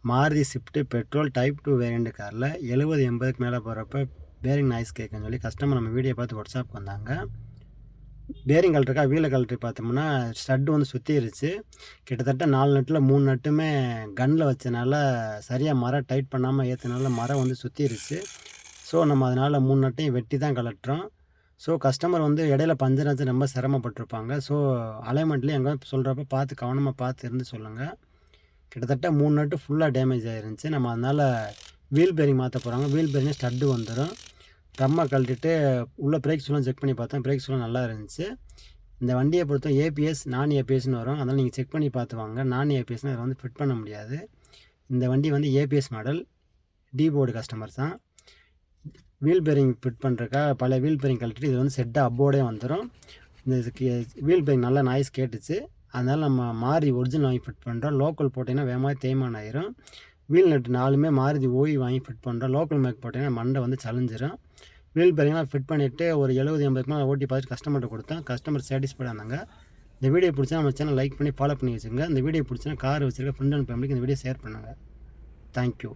Maruti Swift petrol type 2 variant காரில் 70-80க்கு மேலே போகிறப்ப பேரிங் நாய்ஸ் கேட்குன்னு சொல்லி கஸ்டமர் நம்ம வீடியோ பார்த்து வாட்ஸ்அப் வந்தாங்க. பேரிங் கழட்டுறக்கா வீலை கழட்டி பார்த்தோம்னா ஸ்டட்டு வந்து சுற்றிருச்சு. கிட்டத்தட்ட 4 நட்டில் 3 நட்டுமே கன்னில் வச்சனால சரியாக மரம் டைட் பண்ணாமல் ஏற்றினால மரம் வந்து சுற்றிருச்சு. ஸோ நம்ம அதனால் 3 நட்டையும் வெட்டி தான் கழட்டுறோம். ஸோ கஸ்டமர் வந்து இடையில பஞ்சர் ஆச்சு ரொம்ப சிரமப்பட்டிருப்பாங்க. ஸோ அலைன்மெண்ட்லேயும் எங்கே சொல்கிறப்ப பார்த்து கவனமாக பார்த்து இருந்து சொல்லுங்கள். கிட்டத்தட்ட 3 நட்டு ஃபுல்லாக டேமேஜ் ஆகிருந்துச்சி. நம்ம அதனால் வீல் பேரிங் மாற்ற போகிறாங்க. வீல் பேரிங் ஸ்டட்டு வந்துடும். ட்ரம்மை கழட்டிட்டு உள்ள பிரேக் ஷூலாம் செக் பண்ணி பார்த்தேன். பிரேக் ஷூலாம் நல்லா இருந்துச்சு. இந்த வண்டியை பொறுத்த ஏபிஎஸ் நான் ஏபிஎஸ்னு வரும். அதனால் நீங்கள் செக் பண்ணி பார்த்து வாங்க. நான் ஏபிஎஸ்னால் இதை வந்து ஃபிட் பண்ண முடியாது. இந்த வண்டி வந்து ஏபிஎஸ் மாடல் டி போர்டு கஸ்டமர்ஸ் தான். வீல் பேரிங் ஃபிட் பண்ணுறக்கா பழைய வீல் பேரிங் கழட்டிட்டு இது வந்து செட்டாக அப்போடே வந்துடும். இந்த வீல் பேரிங் நல்லா நாய்ஸ் கேட்டுச்சு. அதனால் நம்ம மாறி ஒரிஜினல் வாங்கி ஃபிட் பண்ணுறோம். லோக்கல் போட்டிங்கன்னா வேகமாக தேய்மானம் ஆயிரும். வீல் நட்டு 4மே மாருதி ஓய் வாங்கி ஃபிட் பண்ணுறோம். லோக்கல் மேக் போட்டிங்கன்னா மண்டை வந்து சலிஞ்சிரும். வீல் பேரிங்லாம் ஃபிட் பண்ணிவிட்டு ஒரு 70-80க்கு மேலே ஓட்டி பார்த்துட்டு கஸ்டமர்கிட்ட கொடுத்தேன். கஸ்டமர் சாட்டிஸ்ஃபைடாக இருந்தாங்க. இந்த வீடியோ பிடிச்சா நம்ம சேனல் லைக் பண்ணி ஃபாலோ பண்ணி வச்சுக்கோங்க. இந்த வீடியோ பிடிச்சினா கார் வச்சுருக்க ஃப்ரெண்ட் அண்ட் ஃபேமிலிக்கு இந்த வீடியோ ஷேர் பண்ணுங்கள். தேங்க்யூ.